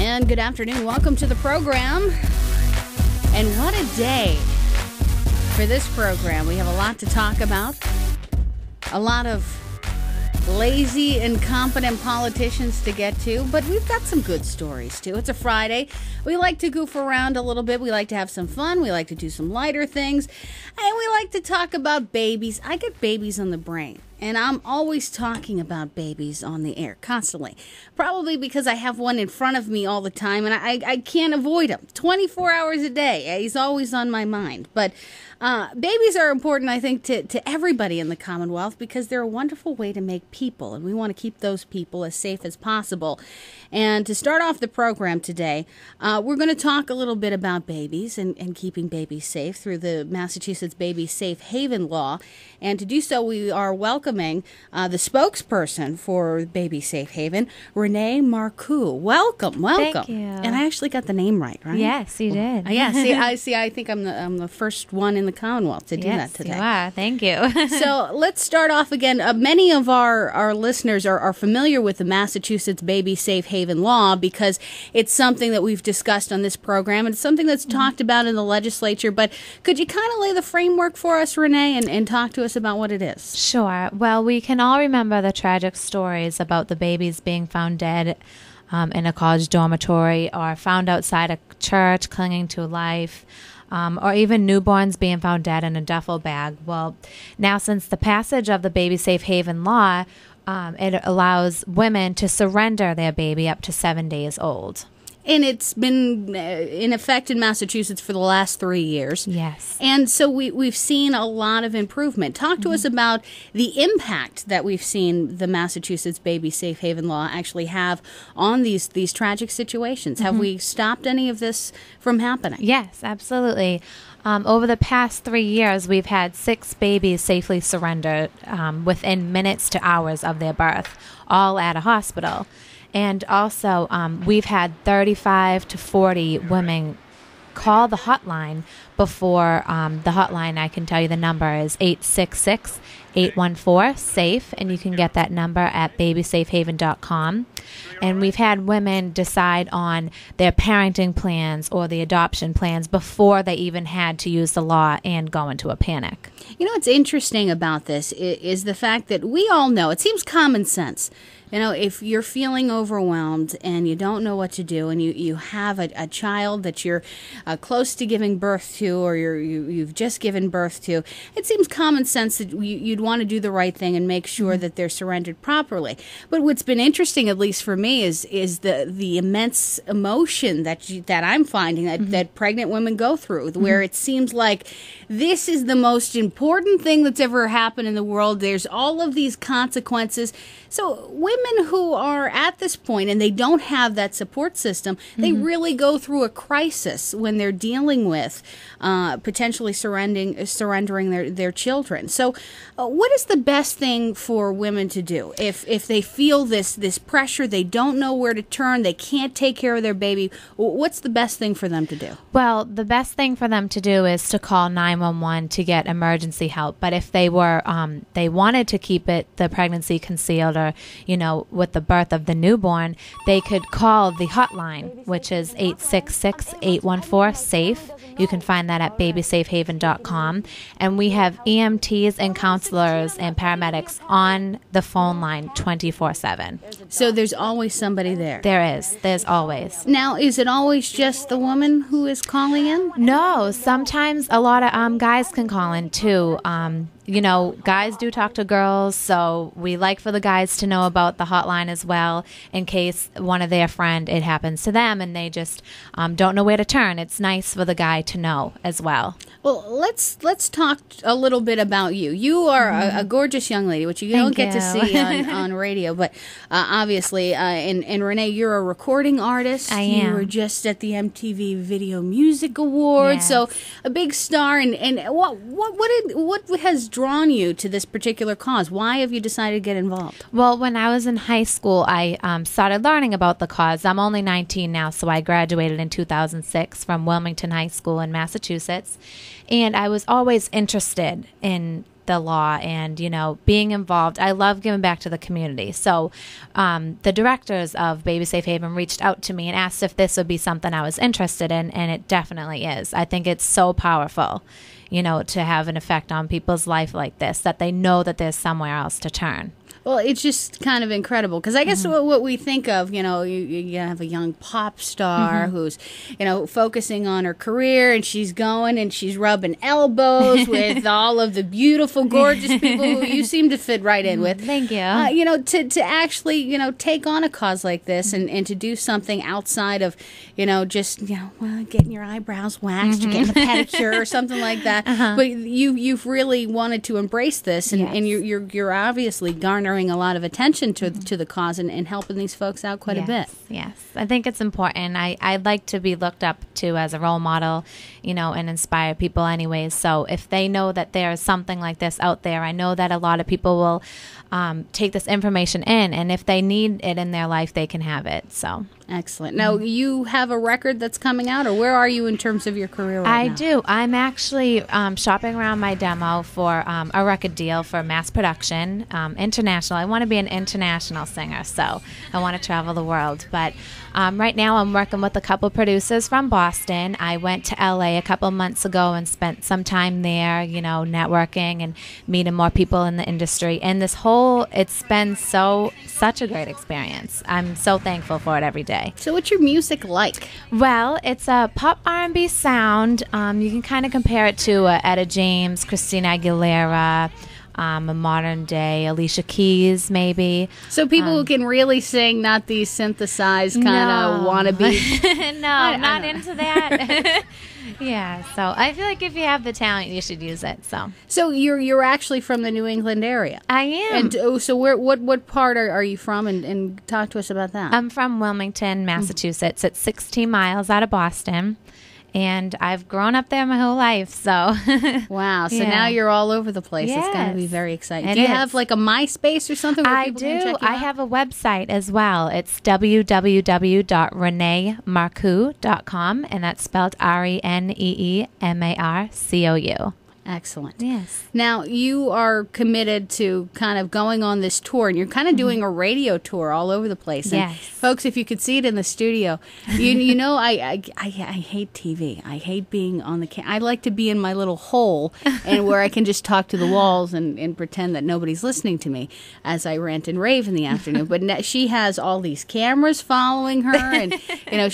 And good afternoon. Welcome to the program. And what a day for this program. We have a lot to talk about. A lot of lazy, incompetent politicians to get to, but we've got some good stories too. It's a Friday. We like to goof around a little bit. We like to have some fun. We like to do some lighter things. And we like to talk about babies. I get babies on the brain. And I'm always talking about babies on the air, constantly. Probably because I have one in front of me all the time, and I can't avoid him. 24 hours a day. He's always on my mind. But babies are important, I think, to everybody in the Commonwealth because they're a wonderful way to make people, and we want to keep those people as safe as possible. And to start off the program today, we're going to talk a little bit about babies and keeping babies safe through the Massachusetts Baby Safe Haven Law. And to do so, we are welcoming the spokesperson for Baby Safe Haven, Renee Marcou. Welcome. Thank you. And I actually got the name right? Yes, you did. I think I'm the first one in the Commonwealth to do that today. Yes, you are. Thank you. So let's start off again. Many of our listeners are familiar with the Massachusetts Baby Safe Haven Law because it's something that we've discussed on this program, and it's something that's talked about in the legislature. But could you kind of lay the framework for us, Renee, and talk to us about what it is? Sure. Well, we can all remember the tragic stories about the babies being found dead in a college dormitory or found outside a church clinging to life. Or even newborns being found dead in a duffel bag. Well, now since the passage of the Baby Safe Haven Law, it allows women to surrender their baby up to 7 days old. And it's been in effect in Massachusetts for the last 3 years. Yes. And so we've seen a lot of improvement. Talk to us about the impact that we've seen the Massachusetts Baby Safe Haven Law actually have on these tragic situations. Have we stopped any of this from happening? Yes, absolutely. Over the past 3 years, we've had 6 babies safely surrendered within minutes to hours of their birth, all at a hospital. And also, we've had 35 to 40 women call the hotline before the hotline. I can tell you the number is 866-814-SAFE, and you can get that number at babysafehaven.com. And we've had women decide on their parenting plans or the adoption plans before they even had to use the law and go into a panic. You know what's interesting about this is the fact that we all know, it seems common sense. You know, if you're feeling overwhelmed and you don't know what to do and you have a child that you're close to giving birth to or you've just given birth to, it seems common sense that you'd want to do the right thing and make sure that they're surrendered properly. But what's been interesting, at least for me, is the immense emotion that I'm finding that pregnant women go through, where it seems like this is the most important thing that's ever happened in the world. There's all of these consequences. So women who are at this point and they don't have that support system, they really go through a crisis when they're dealing with potentially surrendering their children. So what is the best thing for women to do if they feel this pressure, they don't know where to turn, they can't take care of their baby? What's the best thing for them to do? Well, the best thing for them to do is to call 911 to get emergency help. But if they were they wanted to keep the pregnancy concealed, or with the birth of the newborn, they could call the hotline, which is 866-814-SAFE. You can find that at babysafehaven.com. And we have EMTs and counselors and paramedics on the phone line 24/7. So there's always somebody there. There's always. Now, is it always just the woman who is calling in? No, sometimes a lot of guys can call in too. Guys do talk to girls, so we like for the guys to know about the hotline as well, in case one of their friend, it happens to them and they just don't know where to turn. It's nice for the guy to know as well. Well, let's talk a little bit about you. You are a gorgeous young lady, which you don't get to see on radio, but obviously, and Renee, you're a recording artist. I am. You were just at the MTV Video Music Awards, so a big star. And what has drawn you to this particular cause? Why have you decided to get involved? Well, when I was in high school, I started learning about the cause. I'm only 19 now, so I graduated in 2006 from Wilmington High School in Massachusetts. And I was always interested in the law and, being involved. I love giving back to the community. So the directors of Baby Safe Haven reached out to me and asked if this would be something I was interested in, and it definitely is. I think it's so powerful, to have an effect on people's life like this, that they know that there's somewhere else to turn. Well, it's just kind of incredible because I guess what we think of, you have a young pop star who's, focusing on her career, and she's going and she's rubbing elbows with all of the beautiful, gorgeous people who you seem to fit right in with. Thank you. To actually, take on a cause like this and to do something outside of, just, getting your eyebrows waxed or getting a pedicure or something like that. But you've really wanted to embrace this, and you're obviously garnering a lot of attention to the cause and helping these folks out quite a bit. Yes, I think it's important. I'd like to be looked up to as a role model, and inspire people anyways. So if they know that there's something like this out there, I know that a lot of people will take this information in, and if they need it in their life, they can have it. So excellent. Now, you have a record that's coming out, or where are you in terms of your career right now? I do. I'm actually shopping around my demo for a record deal for mass production, international. I want to be an international singer, so I want to travel the world. But right now I'm working with a couple producers from Boston. I went to LA a couple months ago and spent some time there, networking and meeting more people in the industry. And it's been such a great experience. I'm so thankful for it every day. So what's your music like? Well, it's a pop R&B sound. You can kind of compare it to Etta James, Christina Aguilera, a modern day Alicia Keys, maybe. So people who can really sing, not these synthesized kind of wannabe. No, not into that. Yeah, so I feel like if you have the talent, you should use it. So you're actually from the New England area. I am. And so what part are you from? And talk to us about that. I'm from Wilmington, Massachusetts. It's 16 miles out of Boston. And I've grown up there my whole life, so. Wow, so now you're all over the place. Yes. It's going to be very exciting. Do you have like a MySpace or something where people can check you out? I have a website as well. It's www.reneemarcou.com, and that's spelled ReneeMarcou. Excellent. Yes. Now, you are committed to kind of going on this tour, and you're kind of doing a radio tour all over the place. And yes. Folks, if you could see it in the studio, you know, I hate TV. I hate being on the I like to be in my little hole and where I can just talk to the walls and pretend that nobody's listening to me as I rant and rave in the afternoon. But she has all these cameras following her, and,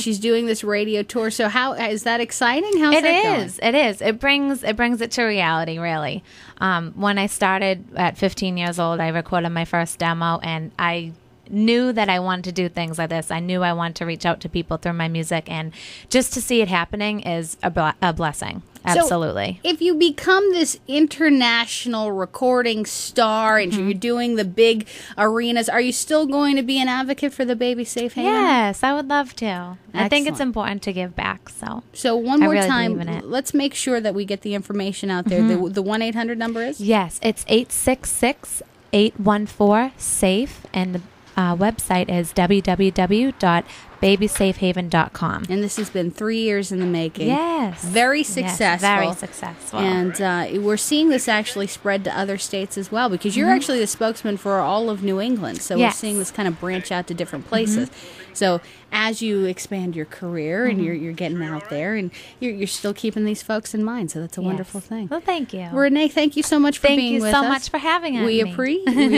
she's doing this radio tour. So how is that exciting? How's that going? It is. It brings it to reality. Really. When I started at 15 years old, I recorded my first demo, and I knew that I wanted to do things like this. I knew I wanted to reach out to people through my music, and just to see it happening is a blessing. Absolutely. So if you become this international recording star and you're doing the big arenas, are you still going to be an advocate for the Baby Safe Haven? Yes, I would love to. Excellent. I think it's important to give back. So one more time, let's make sure that we get the information out there. The 1-800 number is? Yes, it's 866-814-SAFE, and the website is www.babysafehaven.com. And this has been 3 years in the making. Yes. Very successful. Yes, very successful. And we're seeing this actually spread to other states as well, because you're actually the spokesman for all of New England. So we're seeing this kind of branch out to different places. So as you expand your career and you're getting out there, and you're still keeping these folks in mind. So that's a wonderful thing. Well, thank you. Renee, thank you so much for being with us. Thank you so much for having us. We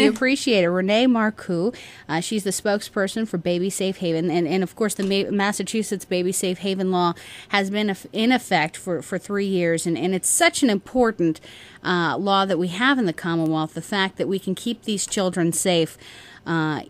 appreciate it. Renee Marcou, she's the spokesperson for Baby Safe Haven. And of course, the Massachusetts Baby Safe Haven law has been in effect for 3 years. And it's such an important law that we have in the Commonwealth, the fact that we can keep these children safe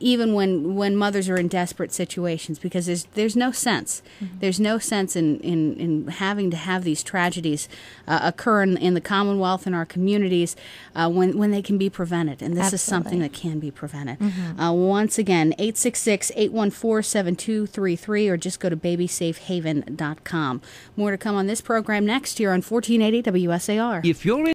even when mothers are in desperate situations, because there's no sense. There's no sense in having to have these tragedies occur in the Commonwealth and our communities when they can be prevented. And this is something that can be prevented. Once again, 866-814-7233, or just go to babysafehaven.com. More to come on this program next year on 1480 WSAR. If you're